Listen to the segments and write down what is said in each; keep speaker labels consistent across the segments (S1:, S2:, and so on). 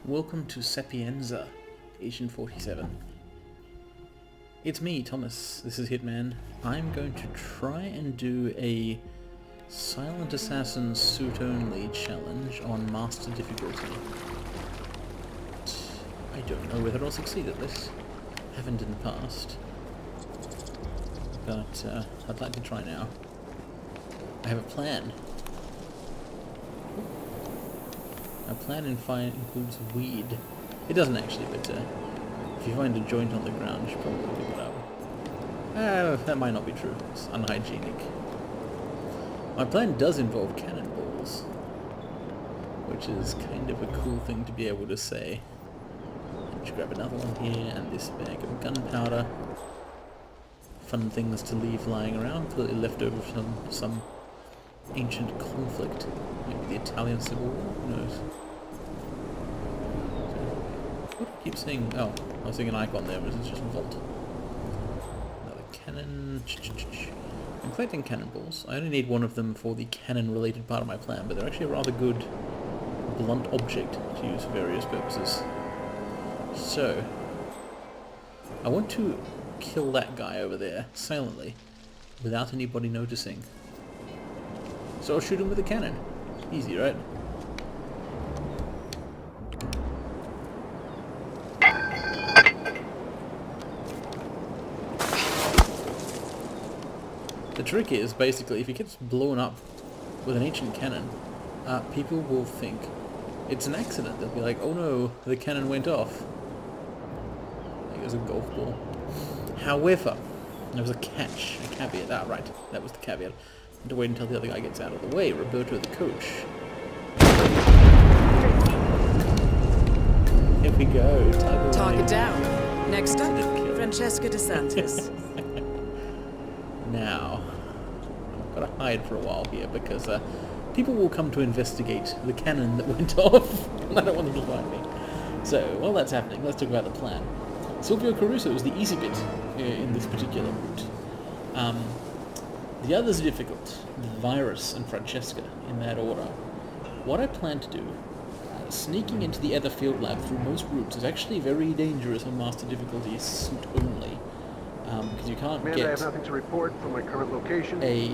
S1: Welcome to Sapienza, Agent 47. It's me, Thomas. This is Hitman. I'm going to try and do a Silent Assassin suit only challenge on Master difficulty. I don't know whether I'll succeed at this. Haven't in the past. But I'd like to try now. I have a plan. Our plan includes weed. It doesn't actually, but if you find a joint on the ground, you should probably pick it up. That might not be true. It's unhygienic. My plan does involve cannonballs, which is kind of a cool thing to be able to say. Let's grab another one here, and this bag of gunpowder. Fun things to leave lying around, clearly left over from some ancient conflict. Maybe the Italian Civil War? Who knows? What do I keep seeing? Oh, I was seeing an icon there, but it's just Vault. Another cannon. I'm collecting cannonballs. I only need one of them for the cannon-related part of my plan, but they're actually a rather good blunt object to use for various purposes. So, I want to kill that guy over there, silently, without anybody noticing. So I'll shoot him with a cannon. Easy, right? The trick is, basically, if he gets blown up with an ancient cannon, people will think it's an accident. They'll be like, oh no, the cannon went off. Like it was a golf ball. However, there was a catch, a caveat. Ah, right, that was the caveat. To wait until the other guy gets out of the way. Roberto the coach. Here we go.
S2: Target down. Next up, Francesca DeSantis.
S1: Now, I've got to hide for a while here because people will come to investigate the cannon that went off, and I don't want them to find me. So, while that's happening, let's talk about the plan. Silvio Caruso is the easy bit in this particular route. The others are difficult. The Virus and Francesca, in that order. What I plan to do, sneaking into the other field lab through most routes is actually very dangerous on Master difficulty suit only. Because you can't get
S3: I have nothing to report from my current location.
S1: A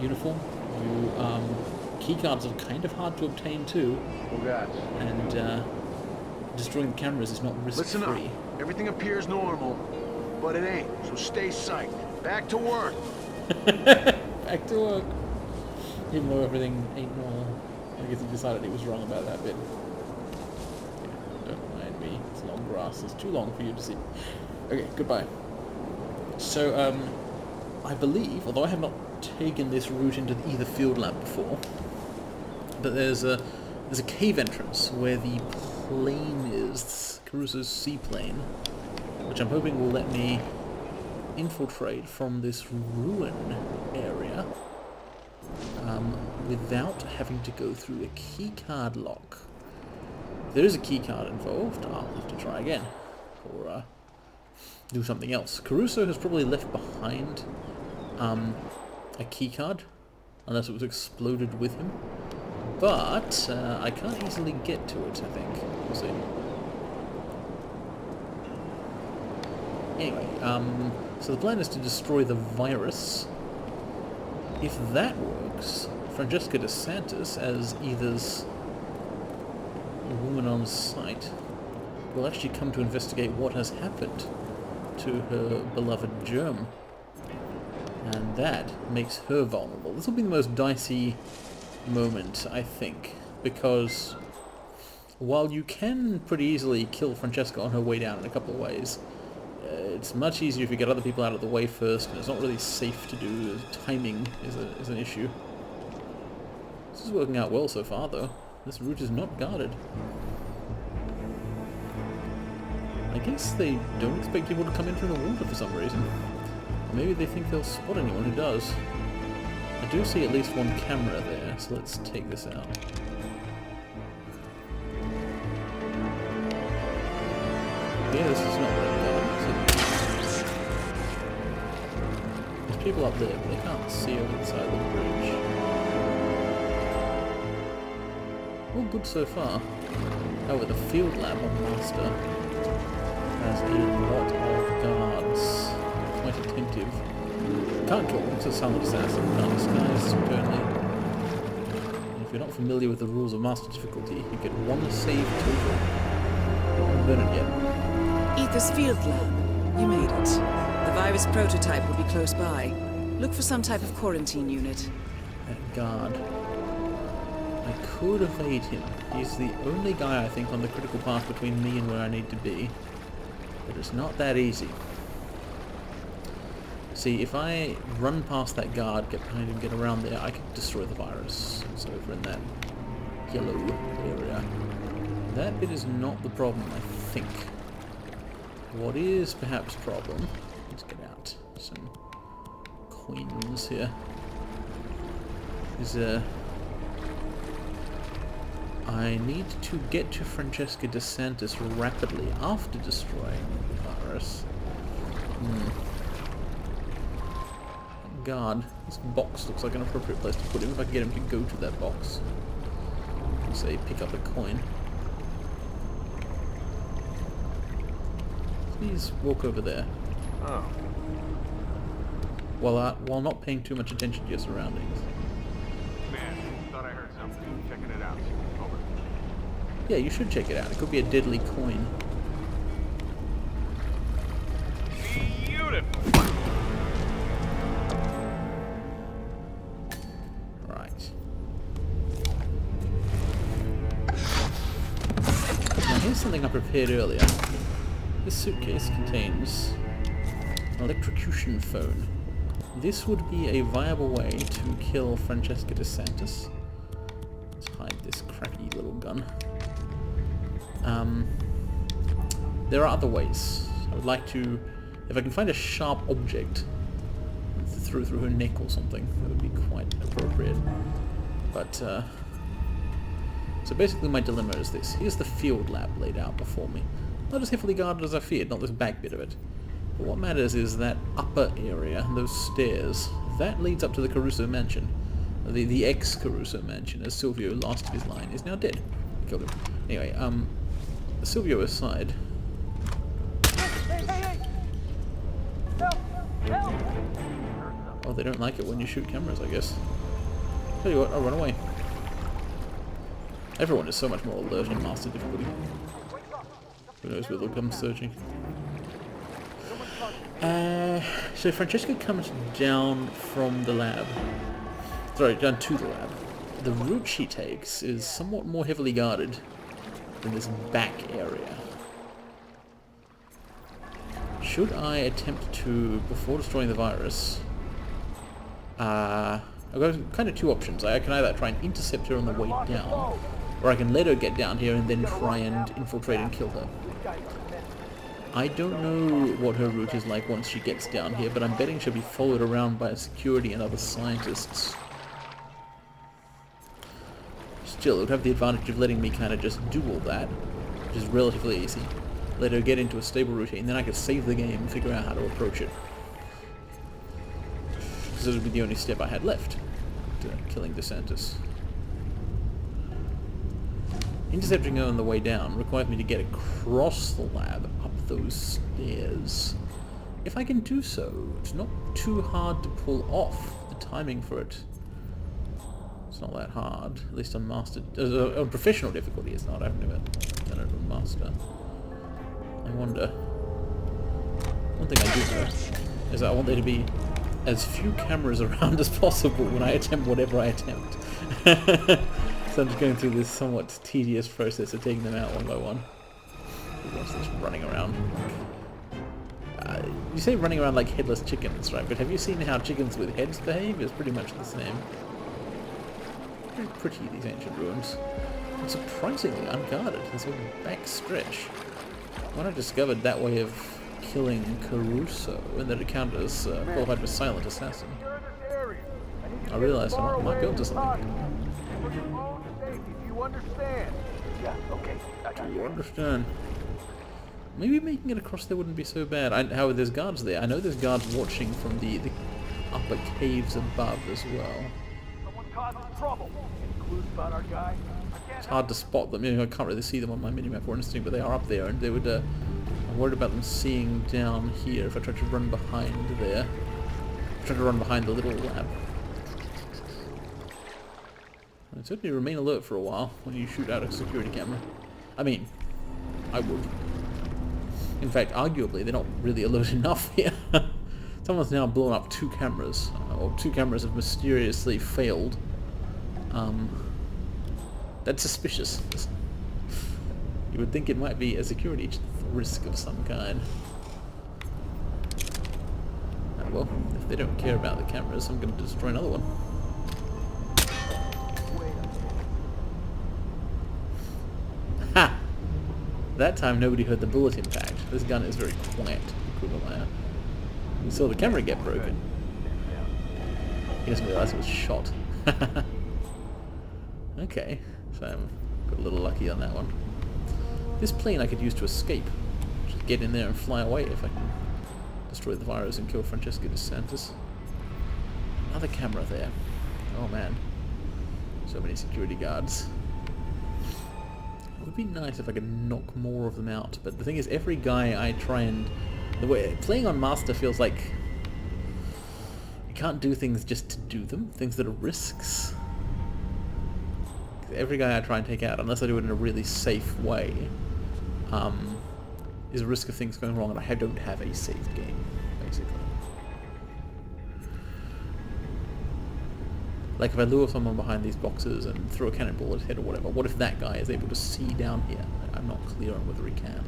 S1: uniform. Keycards are kind of hard to obtain too.
S3: Oh God.
S1: And destroying the cameras is not risk-free.
S3: Listen up. Everything appears normal, but it ain't. So stay psyched. Back to work.
S1: Back to work. Even though everything ain't normal. I guess he decided he was wrong about that bit. Yeah, don't mind me. It's long grass. It's too long for you to see. Okay, goodbye. So, I believe, although I have not taken this route into either field lab before, but there's a cave entrance where the plane is, Caruso's seaplane, which I'm hoping will let me infiltrate from this ruin area without having to go through a keycard lock. If there is a keycard involved, I'll have to try again, or do something else. Caruso has probably left behind a keycard, unless it was exploded with him, but I can't easily get to it, I think. We'll see. Anyway, so the plan is to destroy the virus. If that works, Francesca DeSantis, as either's woman on site, will actually come to investigate what has happened to her beloved germ. And that makes her vulnerable. This will be the most dicey moment, I think, because while you can pretty easily kill Francesca on her way down in a couple of ways, it's much easier if you get other people out of the way first, and it's not really safe to do. Timing is an issue. This is working out well so far, though. This route is not guarded. I guess they don't expect people to come in from the water for some reason. Maybe they think they'll spot anyone who does. I do see at least one camera there, so let's take this out. Yeah, this is not very guarded, is it? There's people up there, but they can't see over the side of the bridge. All good so far. Oh, the field lab on Master has a lot of guards. Quite attentive. Can't kill them, it's a silent assassin. Can't disguise, certainly. And if you're not familiar with the rules of Master difficulty, you get one save total. Haven't done it yet.
S2: Ether's field lab. You made it. The virus prototype will be close by. Look for some type of quarantine unit.
S1: That guard. I could evade him. He's the only guy, I think, on the critical path between me and where I need to be. But it's not that easy. See, if I run past that guard, get behind him, get around there, I can destroy the virus. It's over in that yellow area. That bit is not the problem, I think. What is perhaps a problem? Let's get out some coins here. Is I need to get to Francesca DeSantis rapidly after destroying the virus. God, this box looks like an appropriate place to put him if I can get him to go to that box. Say, pick up a coin. Please walk over there.
S3: Oh.
S1: While not paying too much attention to your surroundings.
S4: Man, thought I heard something. Checking it out. Over.
S1: Yeah, you should check it out. It could be a deadly coin.
S4: Beautiful.
S1: Right. Now here's something I prepared earlier. This suitcase contains an electrocution phone. This would be a viable way to kill Francesca DeSantis. Let's hide this crappy little gun. There are other ways. I would like to... If I can find a sharp object through her neck or something, that would be quite appropriate. But, so basically my dilemma is this. Here's the field lab laid out before me. Not as heavily guarded as I feared, not this back bit of it. But what matters is that upper area, those stairs, that leads up to the Caruso mansion. The ex-Caruso mansion, as Silvio, last of his line, is now dead. Killed him. Anyway, Silvio aside. Oh, they don't like it when you shoot cameras, I guess. Tell you what, I'll run away. Everyone is so much more alert in Master difficulty. Who knows where they'll come searching. So Francesca comes down from the lab. Sorry, down to the lab. The route she takes is somewhat more heavily guarded than this back area. Should I attempt to, before destroying the virus, I've got kind of two options. I can either try and intercept her on the way down, or I can let her get down here and then try and infiltrate and kill her. I don't know what her route is like once she gets down here, but I'm betting she'll be followed around by security and other scientists. Still, it would have the advantage of letting me kind of just do all that, which is relatively easy. Let her get into a stable routine, then I could save the game and figure out how to approach it. Because this would be the only step I had left to killing DeSantis. Intercepting her on the way down requires me to get across the lab, up those stairs. If I can do so, it's not too hard to pull off. The timing for it, it's not that hard. At least on Master, on professional difficulty it's not. I've never done it on Master. I wonder. One thing I do know is that I want there to be as few cameras around as possible when I attempt whatever I attempt. So I'm just going through this somewhat tedious process of taking them out one by one. What's this running around? You say running around like headless chickens, right? But have you seen how chickens with heads behave? It's pretty much the same. Very pretty, these ancient ruins. And surprisingly unguarded. There's a back stretch. When I discovered that way of killing Caruso, and that it counted as qualified as silent assassin, I realized I might be onto something.
S3: Understand? Yeah, okay.
S1: Do you understand? Maybe making it across there wouldn't be so bad. How there's guards there. I know there's guards watching from the upper caves above as well.
S3: Someone causing trouble. Any clues about our guy?
S1: It's hard to spot them. You know, I can't really see them on my minimap or anything, but they are up there, and they would. I'm worried about them seeing down here if I try to run behind there. Try to run behind the little lab. And certainly remain alert for a while when you shoot out a security camera. I mean, I would. In fact, arguably, they're not really alert enough here. Someone's now blown up 2 cameras, or 2 cameras have mysteriously failed. That's suspicious. You would think it might be a security risk of some kind. Well, if they don't care about the cameras, I'm going to destroy another one. Ha! That time nobody heard the bullet impact. This gun is very quiet. You saw the camera get broken. He doesn't realise it was shot. Okay, so I got a little lucky on that one. This plane I could use to escape. Just get in there and fly away if I can destroy the virus and kill Francesca DeSantis. Another camera there. Oh man. So many security guards. It would be nice if I could knock more of them out, but the thing is, every guy I try and... The way playing on Master feels like you can't do things just to do them, things that are risks. Every guy I try and take out, unless I do it in a really safe way, is a risk of things going wrong, and I don't have a saved game, basically. Like if I lure someone behind these boxes and throw a cannonball at his head or whatever, what if that guy is able to see down here? I'm not clear on whether he can.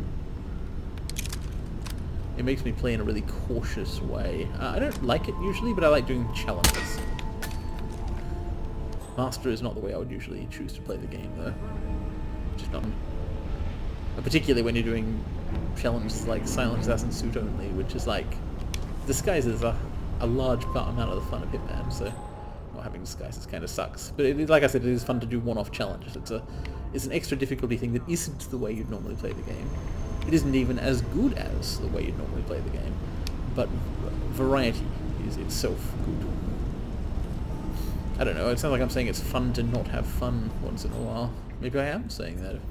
S1: It makes me play in a really cautious way. I don't like it usually, but I like doing challenges. Master is not the way I would usually choose to play the game, though. Just not... Particularly when you're doing challenges like Silent Assassin Suit Only, which is like... Disguises are a large amount of the fun of Hitman, so... Not having disguises kind of sucks. But it, like I said, it is fun to do one-off challenges. It's an extra difficulty thing that isn't the way you'd normally play the game. It isn't even as good as the way you'd normally play the game. But variety is itself good. I don't know, it sounds like I'm saying it's fun to not have fun once in a while. Maybe I am saying that. It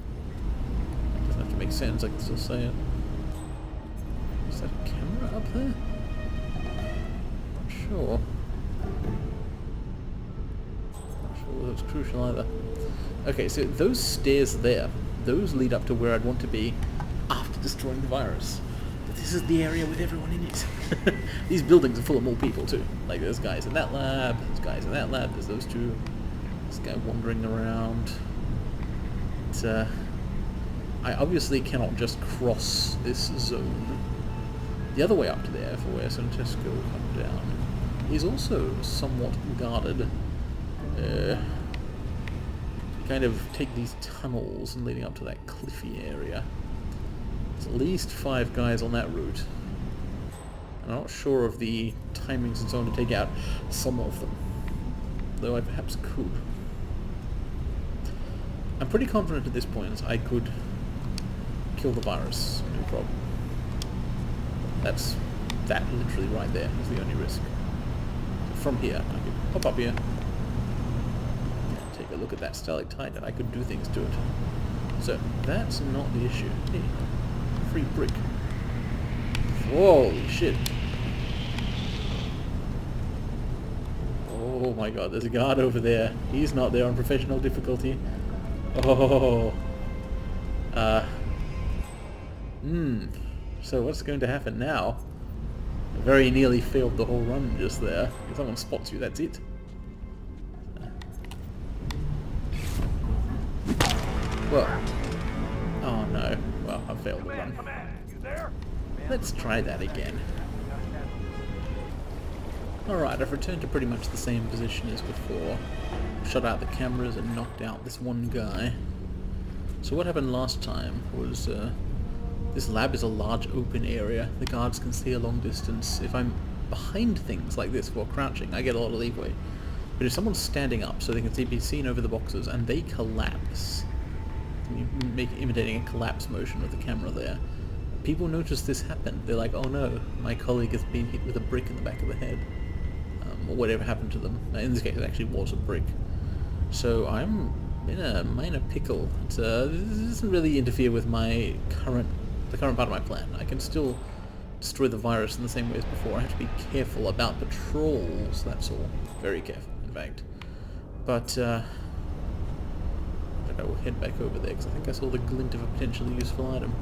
S1: doesn't have to make sense, I can still say it. Is that a camera up there? Not sure. Not sure that's crucial either. Okay, so those stairs there, those lead up to where I'd want to be after destroying the virus. But this is the area with everyone in it. These buildings are full of more people too. Like there's guys in that lab, there's guys in that lab, there's those two. This guy wandering around. I obviously cannot just cross this zone. The other way up to there, for where Francesca will come down, is also somewhat guarded. Kind of take these tunnels and leading up to that cliffy area. There's at least 5 guys on that route. And I'm not sure of the timings and so on to take out some of them, though I perhaps could. I'm pretty confident at this point I could kill the virus, no problem. That's that literally right there is the only risk. From here, I could pop up here, take a look at that stalactite, and I could do things to it. So that's not the issue. Hey, free brick. Holy shit. Oh my god, there's a guard over there. He's not there on professional difficulty. Oh. So what's going to happen now? I very nearly failed the whole run just there. If someone spots you, that's it. Well. Oh no. Well, I failed the run. Let's try that again. Alright, I've returned to pretty much the same position as before. Shut out the cameras and knocked out this one guy. So what happened last time was, this lab is a large open area. The guards can see a long distance. If I'm behind things like this while crouching, I get a lot of leeway. But if someone's standing up so they can be seen over the boxes and they collapse, you make imitating a collapse motion of the camera there, people notice this happen. They're like, oh no, my colleague has been hit with a brick in the back of the head. Or whatever happened to them. In this case, it actually was a brick. So I'm in a minor pickle. This doesn't really interfere with the current part of my plan. I can still destroy the virus in the same way as before. I have to be careful about patrols, that's all. Very careful, in fact. But I will head back over there, because I think I saw the glint of a potentially useful item.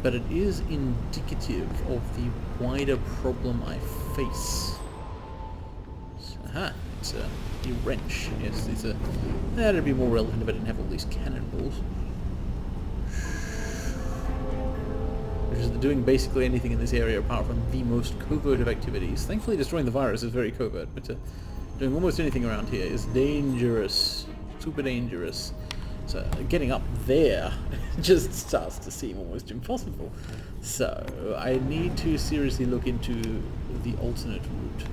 S1: But it is indicative of the wider problem I face. Aha, it's a wrench. Yes, that'd be more relevant if I didn't have all these cannonballs. Which is doing basically anything in this area apart from the most covert of activities. Thankfully destroying the virus is very covert, but doing almost anything around here is dangerous. Super dangerous. So getting up there just starts to seem almost impossible. So I need to seriously look into the alternate route.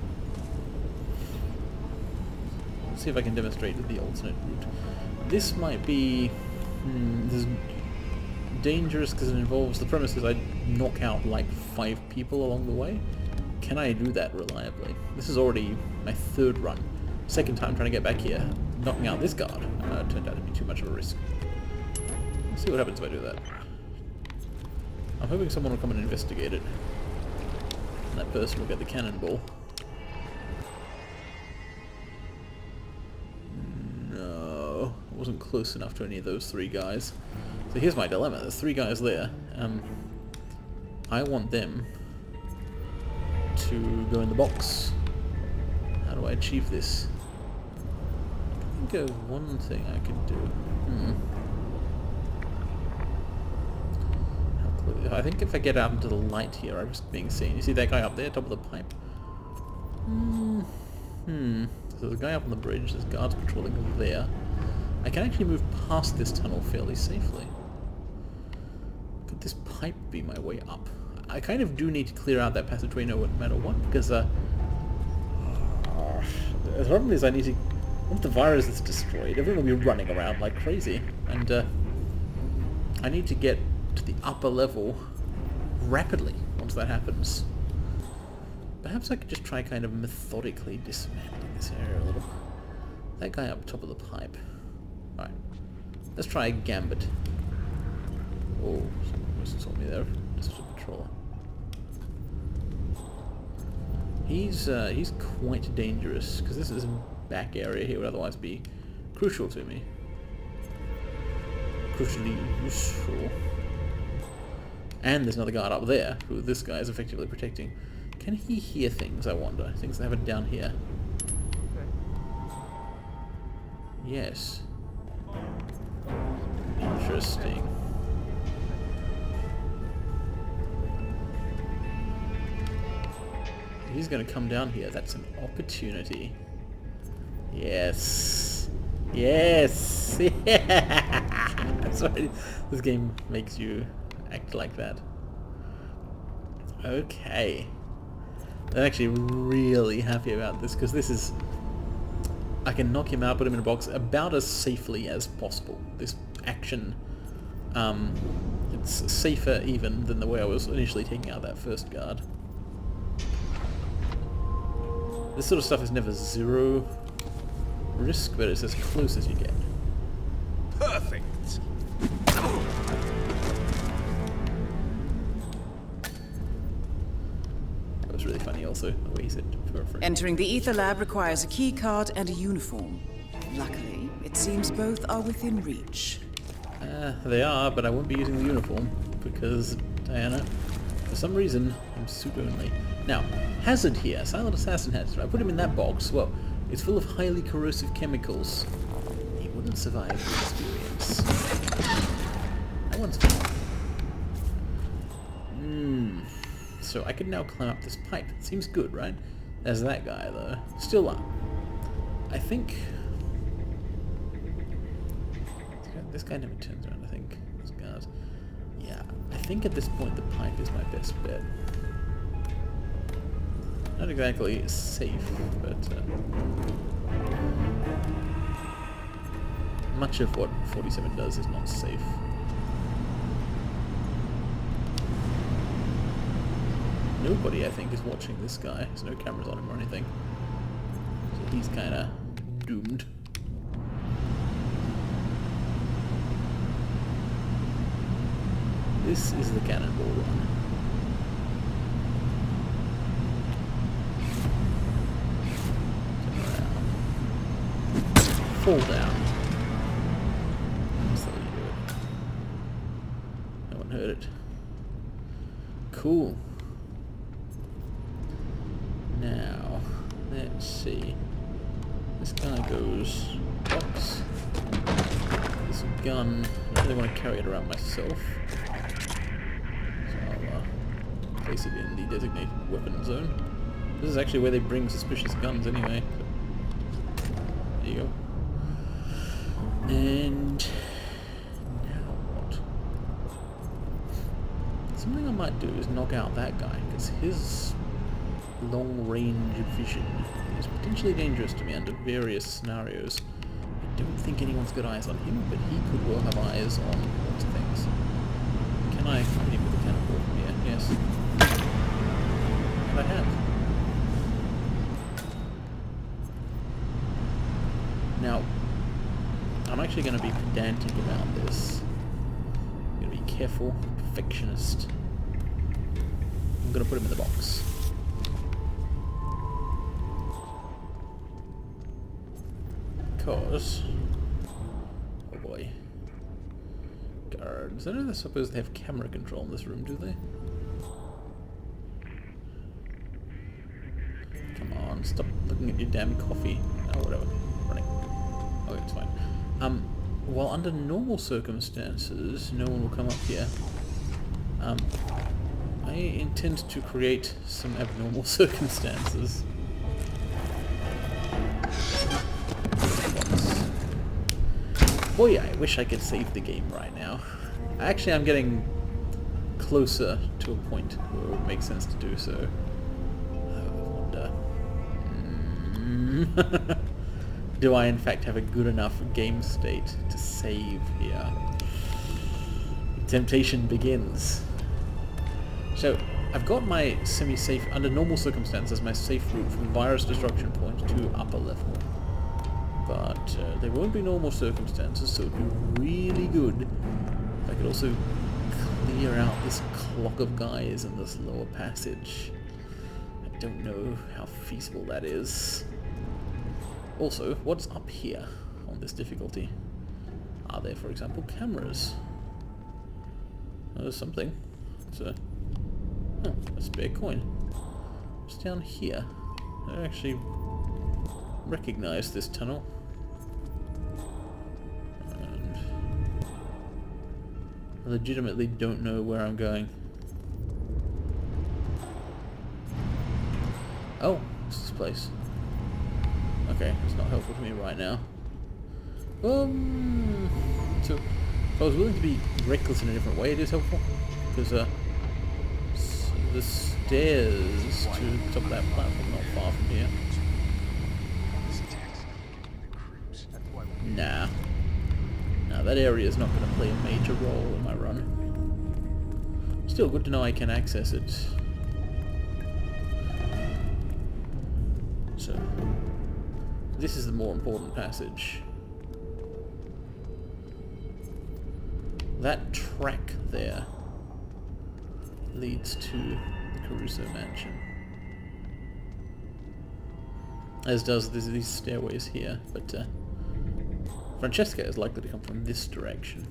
S1: Let's see if I can demonstrate the alternate route. This might be this is dangerous because it involves the premise is I knock out like 5 people along the way. Can I do that reliably? This is already my 3rd run. 2nd time trying to get back here. Knocking out this guard turned out to be too much of a risk. Let's see what happens if I do that. I'm hoping someone will come and investigate it. And that person will get the cannonball. No, I wasn't close enough to any of those 3 guys. So here's my dilemma. There's 3 guys there. I want them to go in the box. How do I achieve this? I think of one thing I could do. I think if I get out into the light here, I risk being seen. You see that guy up there, top of the pipe? So there's a guy up on the bridge, there's guards patrolling over there. I can actually move past this tunnel fairly safely. Could this pipe be my way up? I kind of do need to clear out that passageway no matter what, because the problem is I need to... Once the virus is destroyed, everyone will be running around like crazy, and I need to get to the upper level rapidly once that happens. Perhaps I could just try kind of methodically dismantling this area a little. That guy up top of the pipe. Alright, let's try a gambit. Oh, someone just saw me there. Just a patroller. He's quite dangerous, because this is a back area here would otherwise be crucial to me. Crucially useful. And there's another guard up there, who this guy is effectively protecting. Can he hear things, I wonder? Things that have it down here. Yes. Interesting. He's going to come down here. That's an opportunity. Yes. Yes. That's right. This game makes you act like that. Okay. I'm actually really happy about this, because this is... I can knock him out, put him in a box about as safely as possible. This action, it's safer even than the way I was initially taking out that first guard. This sort of stuff is never zero risk, but it's as close as you get.
S3: Perfect.
S1: That was really funny also, the way he said perfect.
S2: Entering the ether lab requires a key card and a uniform. Luckily, it seems both are within reach.
S1: They are, but I won't be using the uniform, because, Diana, for some reason, I'm suit only. Now, hazard here, silent assassin hazard. I put him in that box. Well, it's full of highly corrosive chemicals. He wouldn't survive the experience. That one's fine. So I can now climb up this pipe. Seems good, right? There's that guy, though. Still up. I think... This guy never turns around, I think. This guy's... Yeah, I think at this point the pipe is my best bet. Not exactly safe, but much of what 47 does is not safe. Nobody, I think, is watching this guy. There's no cameras on him or anything. So he's kinda doomed. this is the cannonball run. Turn around. Fall down. That's how you do it. No one heard it. Cool. Now, let's see. This guy goes box. This gun, I don't really want to carry it around myself. So I'll place it in the designated weapon zone. This is actually where they bring suspicious guns anyway. There you go. And now what? Something I might do is knock out that guy, because his long-range vision is potentially dangerous to me under various scenarios. I don't think anyone's got eyes on him, but he could well have eyes on lots of things. Can I hit him with a cannonball from here? Yes. And I have. Now, I'm actually going to be pedantic about this. I'm going to be careful, perfectionist. I'm going to put him in the box. Because, oh boy, guards. I don't suppose they have camera control in this room, do they? Come on, stop looking at your damn coffee. Oh, whatever. Running. Okay, it's fine. Well, under normal circumstances, no one will come up here. I intend to create some abnormal circumstances. Boy, I wish I could save the game right now. Actually, I'm getting closer to a point where it would make sense to do so. I wonder... Do I in fact have a good enough game state to save here? Temptation begins. So, I've got my semi-safe, under normal circumstances, my safe route from virus destruction point to upper level. But there won't be normal circumstances, so it'd be really good if I could also clear out this clock of guys in this lower passage. I don't know how feasible that is. Also, what's up here on this difficulty? Are there, for example, cameras? Oh, there's something. It's a spare coin. What's down here? I actually recognize this tunnel. And I legitimately don't know where I'm going. Oh, what's this place? Okay, it's not helpful to me right now. So if I was willing to be reckless in a different way, it is helpful. Because the stairs to the top of that platform not far from here. Nah. Nah, that area is not going to play a major role in my run. Still good to know I can access it. So, this is the more important passage. That track there leads to the Caruso mansion. As does these stairways here, but Francesca is likely to come from this direction.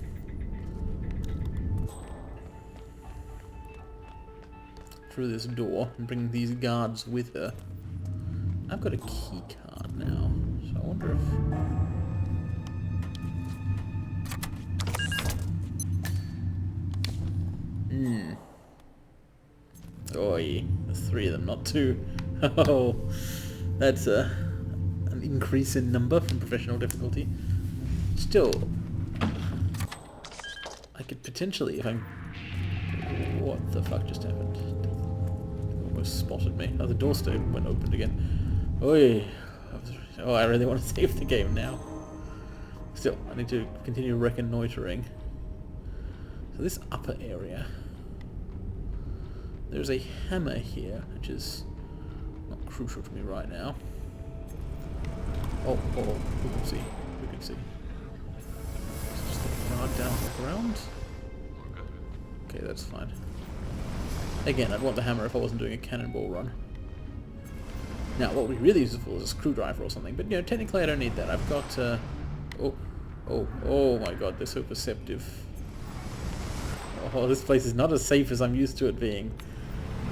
S1: Through this door and bring these guards with her. I've got a key card now, so I wonder if... Oi, there's 3 of them, not 2. Oh, that's an increase in number from professional difficulty. Still, I could potentially, if I'm... What the fuck just happened? Almost spotted me. Oh, the door still went open again. Oi. Oh, I really want to save the game now. Still, I need to continue reconnoitering. So this upper area. There's a hammer here, which is not crucial to me right now. Oh, who can see? Who can see? Just a guard down on the ground. Okay, that's fine. Again, I'd want the hammer if I wasn't doing a cannonball run. Now, what would be really useful is a screwdriver or something, but you know, technically I don't need that. I've got, oh my god, they're so perceptive. Oh, this place is not as safe as I'm used to it being.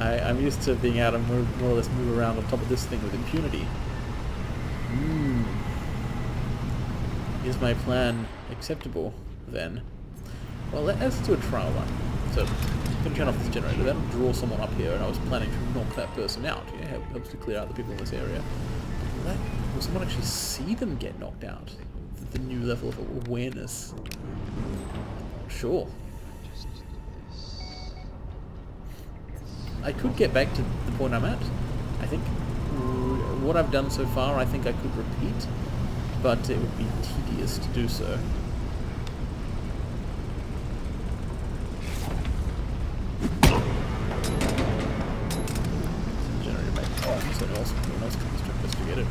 S1: I'm used to being able to more or less move around on top of this thing with impunity. Is my plan acceptable, then? Well, let's do a trial run. So, I'm going to turn off this generator, then draw someone up here, and I was planning to knock that person out. Yeah, helps to clear out the people in this area. Will someone actually see them get knocked out? The new level of awareness. Sure. I could get back to the point I'm at. I think what I've done so far, I think I could repeat, but it would be tedious to do so. Generator back on, so no one else comes to investigate it.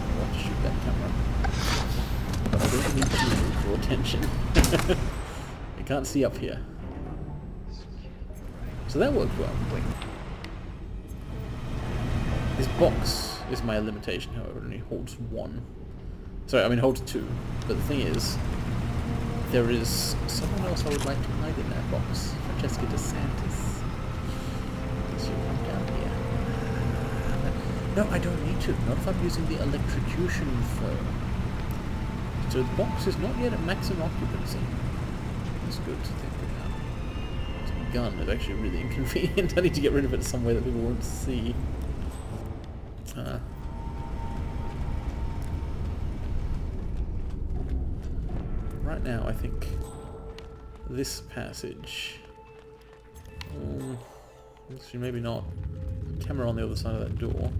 S1: I want to shoot that camera, but I don't need to draw attention. You can't see up here. So that worked well. This box is my limitation, however, it only holds one. Sorry, I mean holds two. But the thing is, there is someone else I would like to hide in that box. Francesca DeSantis. So come down here. No, I don't need to. Not if I'm using the electrocution foam. So the box is not yet at maximum occupancy. That's good to think about. Gun is actually really inconvenient. I need to get rid of it some way that people won't see. Right now, I think this passage. Actually, maybe not. Camera on the other side of that door,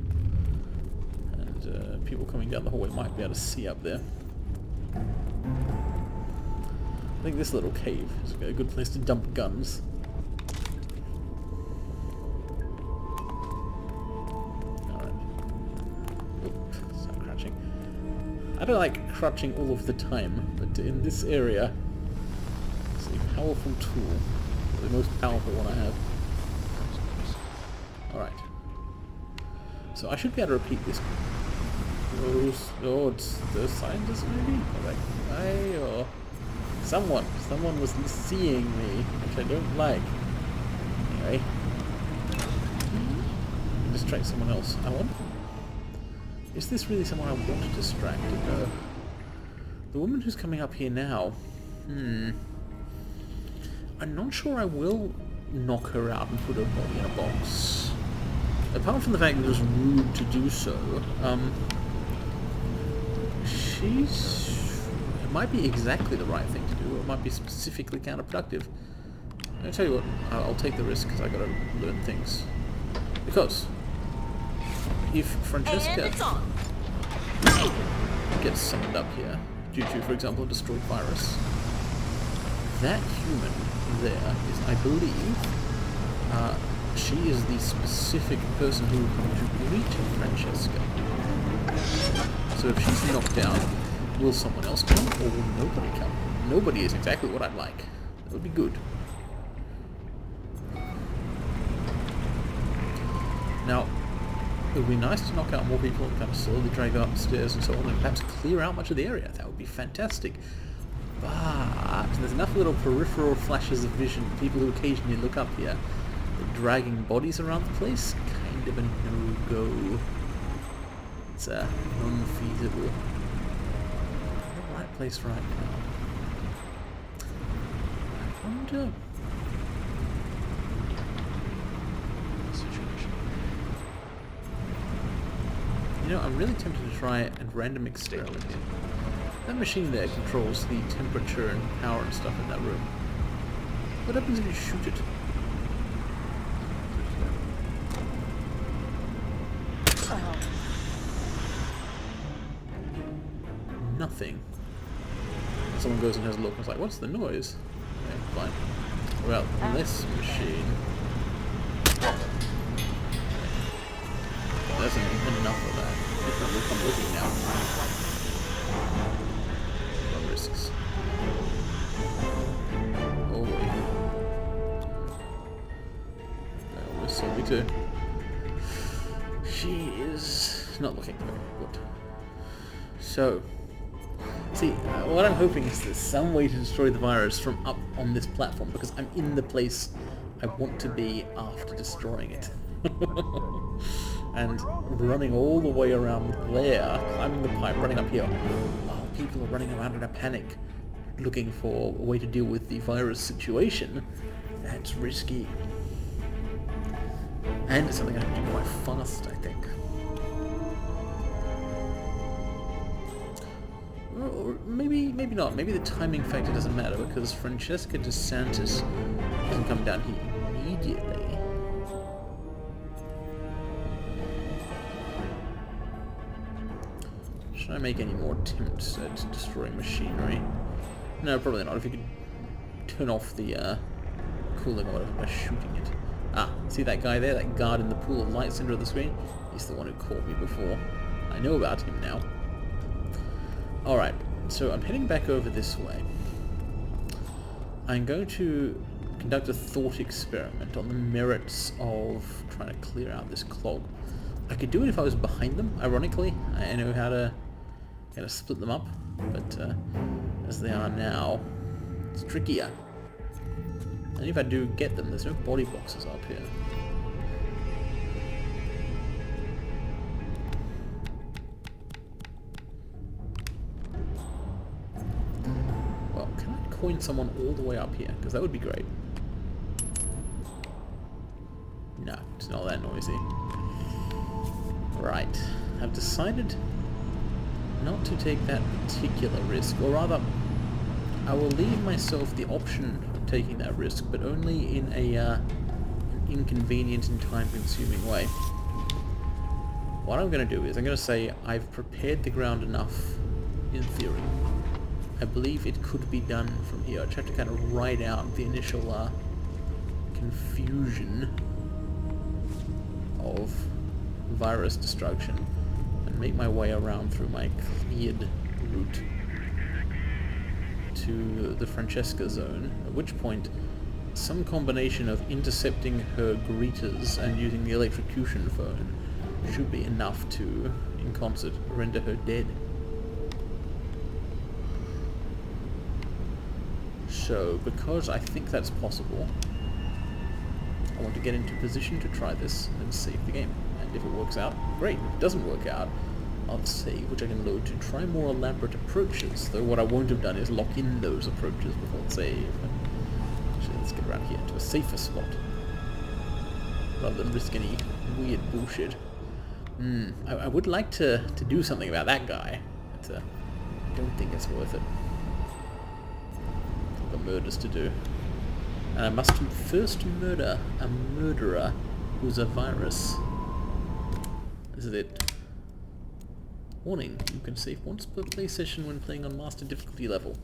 S1: and people coming down the hallway might be able to see up there. I think this little cave is a good place to dump guns. I don't like crouching all of the time, but in this area, it's a powerful tool. The most powerful one I have. Alright. So I should be able to repeat this. It's the scientist maybe? Or that guy, or someone. Someone was seeing me, which I don't like. Anyway. Distract someone else. I wonder. Is this really someone I want to distract? The woman who's coming up here now. I'm not sure I will knock her out and put her body in a box. Apart from the fact that it was rude to do so, it might be exactly the right thing to do, or it might be specifically counterproductive. I'll tell you what, I'll take the risk because I gotta learn things. Because if Francesca gets summoned up here due to, for example, a destroyed virus, that human there is, I believe, she is the specific person who will come to greet Francesca. So if she's knocked down, will someone else come or will nobody come? Nobody is exactly what I'd like. That would be good. Now, it would be nice to knock out more people and kind of slowly drag them upstairs and so on, and perhaps clear out much of the area. That would be fantastic. But there's enough little peripheral flashes of vision, people who occasionally look up here, that dragging bodies around the place, kind of a no-go. It's unfeasible. The right place right now. I wonder. You know, I'm really tempted to try and random experiment here. That machine there controls the temperature and power and stuff in that room. What happens if you shoot it? Nothing. Someone goes and has a look and is like, what's the noise? Okay, fine. Well, this machine... There's enough of that. If I'm looking now. Run risks. me too. She is not looking very good. So, see, what I'm hoping is there's some way to destroy the virus from up on this platform, because I'm in the place I want to be after destroying it. And running all the way around there, climbing the pipe, running up here, while people are running around in a panic, looking for a way to deal with the virus situation, that's risky. And it's something I have to do quite fast, I think. Or maybe not. Maybe the timing factor doesn't matter, because Francesca DeSantis doesn't come down here immediately. Should I make any more attempts at destroying machinery? No, probably not. If you could turn off the cooling or whatever by shooting it. Ah, see that guy there? That guard in the pool of light center of the screen? He's the one who called me before. I know about him now. Alright, so I'm heading back over this way. I'm going to conduct a thought experiment on the merits of trying to clear out this clog. I could do it if I was behind them, ironically. I know how to split them up, but as they are now, it's trickier. And if I do get them, there's no body boxes up here. Well, can I coin someone all the way up here? Because that would be great. No, it's not that noisy. Right, I've decided not to take that particular risk, or rather, I will leave myself the option of taking that risk, but only in an inconvenient and time-consuming way. What I'm going to do is, I'm going to say I've prepared the ground enough, in theory. I believe it could be done from here. I just have to kind of ride out the initial confusion of virus destruction and make my way around through my cleared route to the Francesca zone, at which point some combination of intercepting her greeters and using the electrocution phone should be enough to, in concert, render her dead. So, because I think that's possible, I want to get into position to try this and save the game. And if it works out, great. If it doesn't work out, I'll have a save which I can load to try more elaborate approaches, though what I won't have done is lock in those approaches before the save. Actually, let's get around here to a safer spot, rather than risk any weird bullshit. I would like to do something about that guy, but I don't think it's worth it. The murders to do. And I must first murder a murderer who's a virus. This is it. Warning, you can save once per play session when playing on master difficulty level.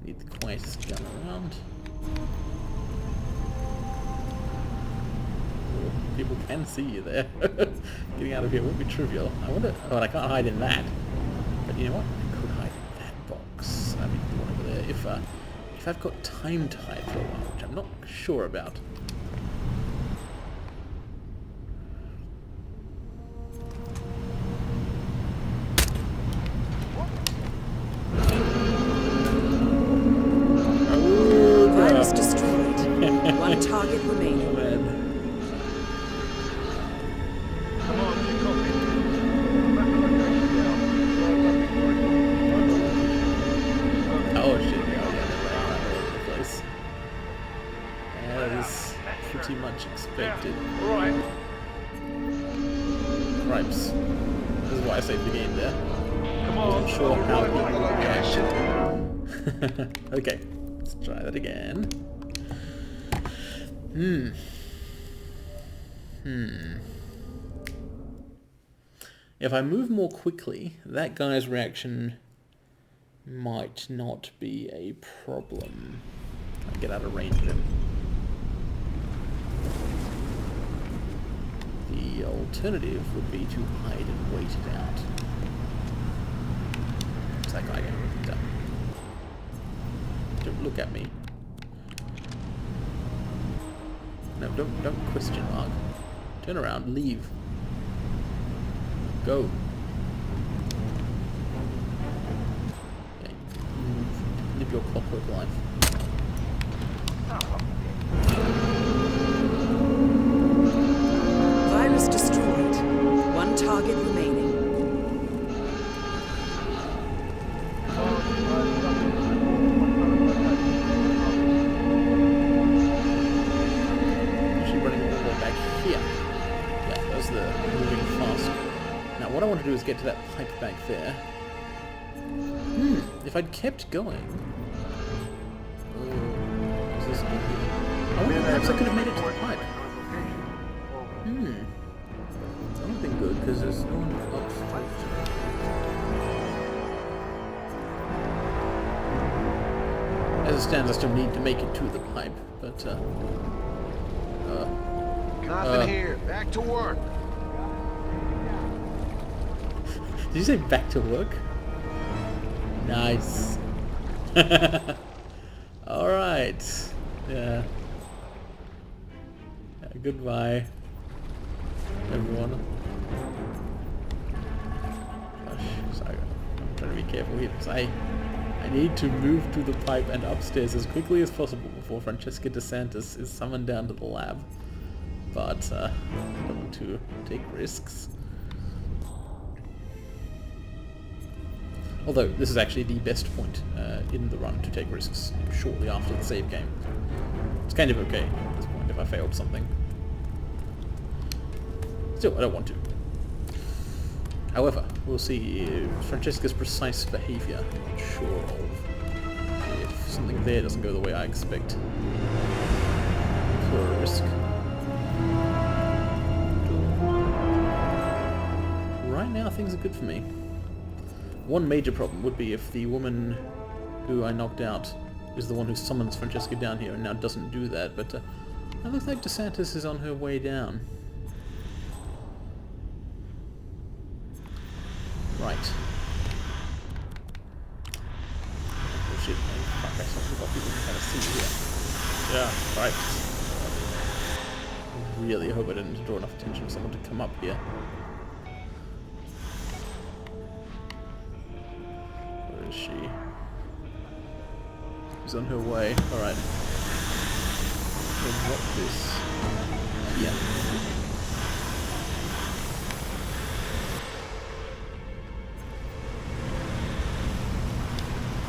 S1: Need the quietest gun around. Oh, people can see you there. Getting out of here won't be trivial. I wonder... Oh, and I can't hide in that. But you know what? I could hide in that box. I mean, the one over there. If I've got time to hide for a while, which I'm not sure about.
S2: Virus destroyed. One target remaining.
S1: Oh, man.
S3: Come on, you copy. Back to location now.
S1: Oh shit, yeah, they're all over the place. As pretty much expected.
S3: All right.
S1: Cripes. This is why I saved the game there.
S3: Come
S1: I
S3: on.
S1: wasn't sure how
S3: Right,
S1: people would
S3: location.
S1: react. Okay, let's try that again. If I move more quickly, that guy's reaction might not be a problem. I get out of range of him. The alternative would be to hide and wait it out. What's that guy going to do? Don't look at me. No, don't question mark. Turn around, leave. Go. Okay, live your clockwork life.
S2: Virus destroyed. One target remaining.
S1: Actually running all the way back here. Yeah, that's the moving fast. Now what I want to do is get to that pipe back there. If I'd kept going... is this... I wonder perhaps I could have made it to the pipe. That would have been good, because there's no one upstairs. As it stands, I still need to make it to the pipe, but,
S3: Nothing here. Back to work.
S1: Did you say back to work? Nice. Alright. Yeah. Goodbye, everyone. Gosh, sorry. I'm trying to be careful here because I need to move to the pipe and upstairs as quickly as possible before Francesca DeSantis is summoned down to the lab. But I don't want to take risks. Although this is actually the best point in the run to take risks shortly after the save game. It's kind of okay at this point if I failed something. Still, I don't want to. However, we'll see Francesca's precise behaviour. I'm not sure of if something there doesn't go the way I expect. For a risk. Right now, things are good for me. One major problem would be if the woman who I knocked out is the one who summons Francesca down here and now doesn't do that, but it looks like DeSantis is on her way down. Right. Oh shit, fuck, I forgot people can kind of see here. Yeah, right. I really hope I didn't draw enough attention for someone to come up here. Where is she? She's on her way. Alright. We'll drop this. Yeah.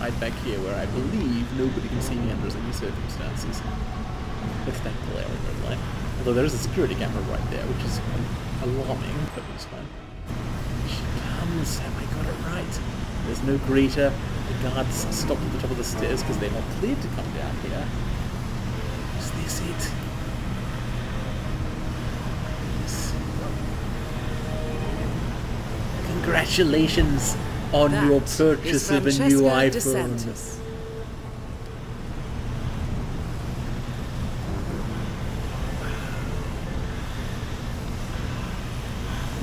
S1: Hide back here where I believe nobody can see me under any circumstances. Look at that glaring red light. Although there is a security camera right there, which is alarming, but it's fine. She comes. Have I got it right? There's no greeter. The guards stopped at the top of the stairs because they're not cleared to come down here. Is this it? Yes. Congratulations on
S2: That
S1: your purchase
S2: is
S1: of a new
S2: Francesca
S1: iPhone.
S2: DeSantis.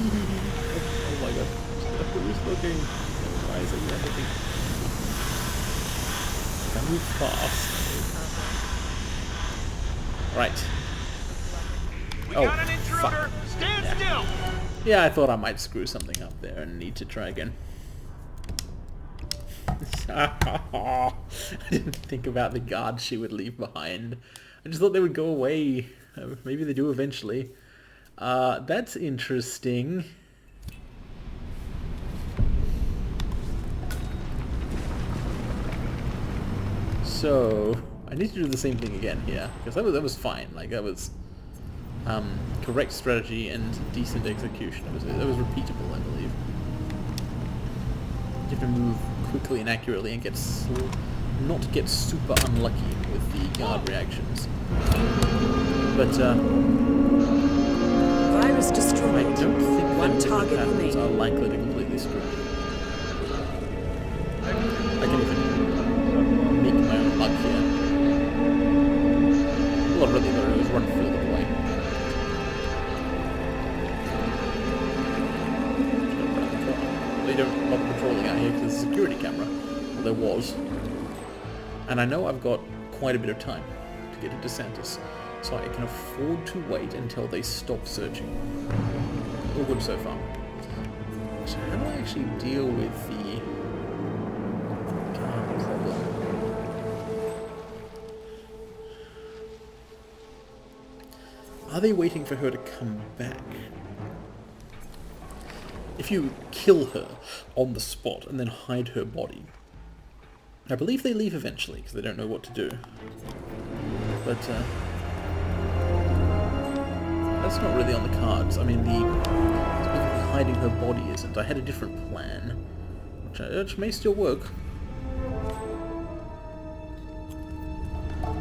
S1: Oh my god. Who's looking? Why is it looking? Can move fast. Right.
S4: We
S1: Oh,
S4: got an intruder.
S1: fuck.
S4: Stand still.
S1: Yeah, I thought I might screw something up there and need to try again. I didn't think about the guards she would leave behind. I just thought they would go away. Maybe they do eventually. That's interesting. So, I need to do the same thing again here, because that was fine. Like, that was correct strategy and decent execution. That was repeatable, I believe. You have to move quickly and accurately and not get super unlucky with the guard reactions. But
S2: Virus destroyed.
S1: I don't think
S2: One
S1: that
S2: target
S1: patterns are
S2: remaining.
S1: likely to completely screw me. I can even make my own luck here. All I've really got to do is run field of the way. They don't bother patrolling out here because there's a security camera. Well, there was. And I know I've got quite a bit of time to get to DeSantis, so I can afford to wait until they stop searching. All good so far. So how do I actually deal with the problem? Are they waiting for her to come back? If you kill her on the spot and then hide her body, I believe they leave eventually because they don't know what to do. But that's not really on the cards. I mean, specifically hiding her body isn't. I had a different plan, which may still work. Oh,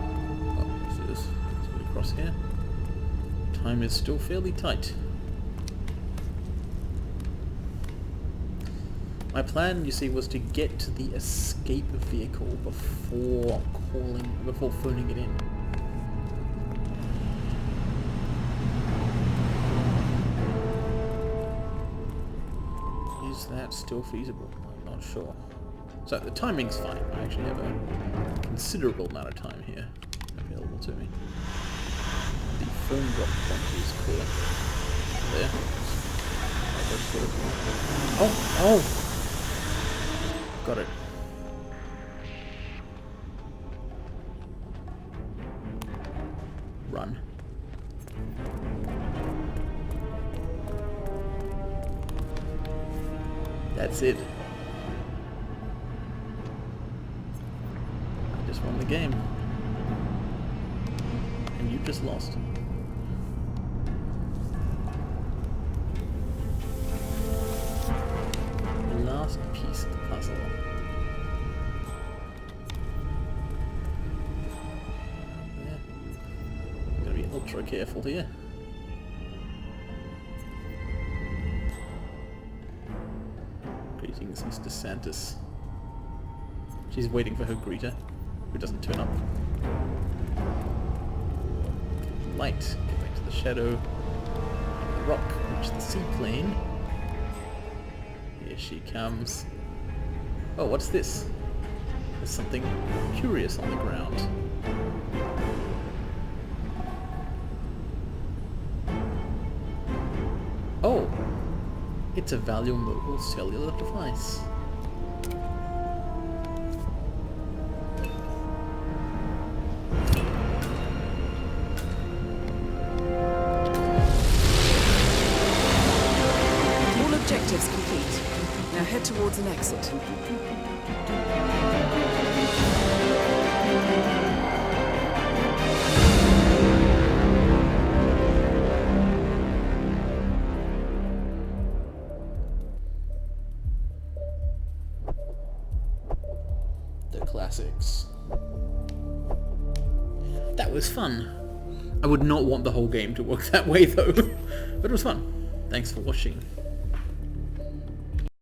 S1: so let's go across here. Time is still fairly tight. My plan, you see, was to get to the escape vehicle before phoning it in. Is that still feasible? I'm not sure. So the timing's fine. I actually have a considerable amount of time here available to me. The phone drop point is clear. There. Oh! Got it. Run. That's it. I just won the game. And you just lost. Last piece of the puzzle. Yeah. Gotta be ultra careful here. Greetings, Mr. Santis. She's waiting for her greeter, who doesn't turn up. Light, get back to the shadow. The rock, reach the seaplane. Here she comes. Oh, what's this? There's something curious on the ground. Oh! It's a valuable cellular device.
S2: All objectives complete. Now head towards an exit.
S1: The classics. That was fun. I would not want the whole game to work that way though. But it was fun. Thanks for watching.